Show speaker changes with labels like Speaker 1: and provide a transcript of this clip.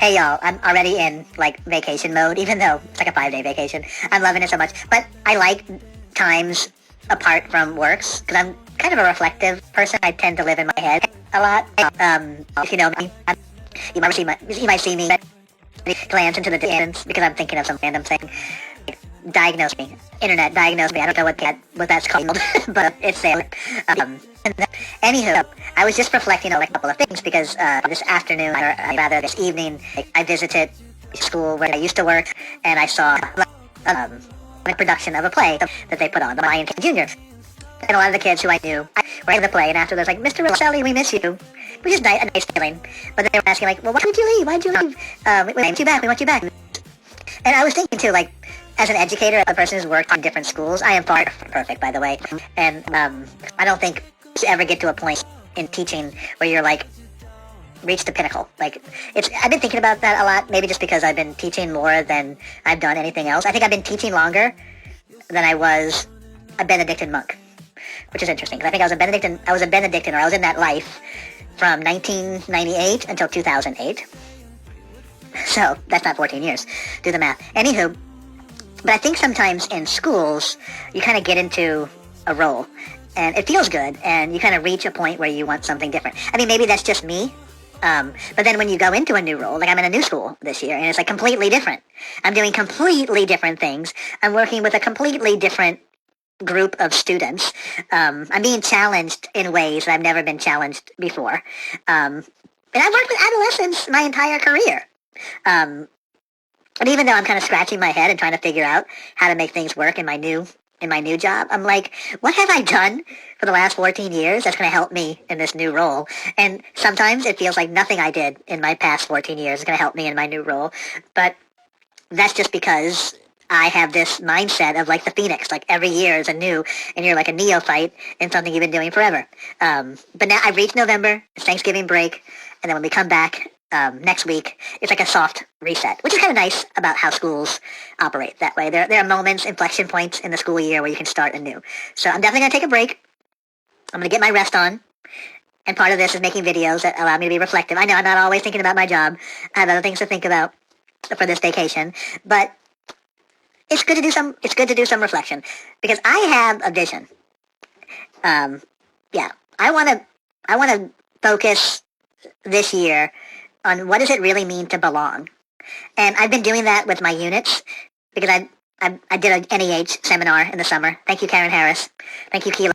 Speaker 1: Hey y'all, I'm already in like vacation mode, even though it's like a 5-day vacation. I'm loving it so much. But I like times apart from works because I'm kind of a reflective person. I tend to live in my head a lot. If you know me, you might see me glance into the distance because I'm thinking of some random thing. Diagnose me. Internet diagnose me. I don't know what that's called, but it's there. Anywho, I was just reflecting on a couple of things because this afternoon, or rather this evening, I visited school where I used to work, and I saw a production of a play that they put on, The Lion King Jr. And a lot of the kids who I knew were in the play, and after they're like, "Mr. Rosselli, we miss you," which is a nice feeling. But they were asking like, "Well, why did you leave? Why'd you leave? We want you back. We want you back." And I was thinking too, like, as an educator, a person who's worked in different schools, I am far from perfect, by the way, and I don't think you ever get to a point in teaching where you're like reach the pinnacle. Like I've been thinking about that a lot, maybe just because I've been teaching more than I've done anything else. I think I've been teaching longer than I was a Benedictine monk, which is interesting because I think I was a Benedictine, or I was in that life from 1998 until 2008. So that's not 14 years. Do the math. Anywho, but I think sometimes in schools, you kind of get into a role, and it feels good, and you kind of reach a point where you want something different. I mean, maybe that's just me, but then when you go into a new role, like I'm in a new school this year, and it's like completely different. I'm doing completely different things. I'm working with a completely different group of students. I'm being challenged in ways that I've never been challenged before. And I've worked with adolescents my entire career. And even though I'm kind of scratching my head and trying to figure out how to make things work in my new job, I'm like, what have I done for the last 14 years that's going to help me in this new role? And sometimes it feels like nothing I did in my past 14 years is going to help me in my new role. But that's just because I have this mindset of like the phoenix, like every year is a new, and you're like a neophyte in something you've been doing forever. But now I've reached November, it's Thanksgiving break, and then when we come back next week, it's like a soft reset, which is kind of nice about how schools operate that way. There are moments, inflection points in the school year where you can start anew. So I'm definitely going to take a break. I'm going to get my rest on. And part of this is making videos that allow me to be reflective. I know I'm not always thinking about my job. I have other things to think about for this vacation. But it's good to do some reflection because I have a vision. Yeah, I want to focus this year on what does it really mean to belong. And I've been doing that with my units because I did an NEH seminar in the summer. Thank you, Karen Harris. Thank you, Keela.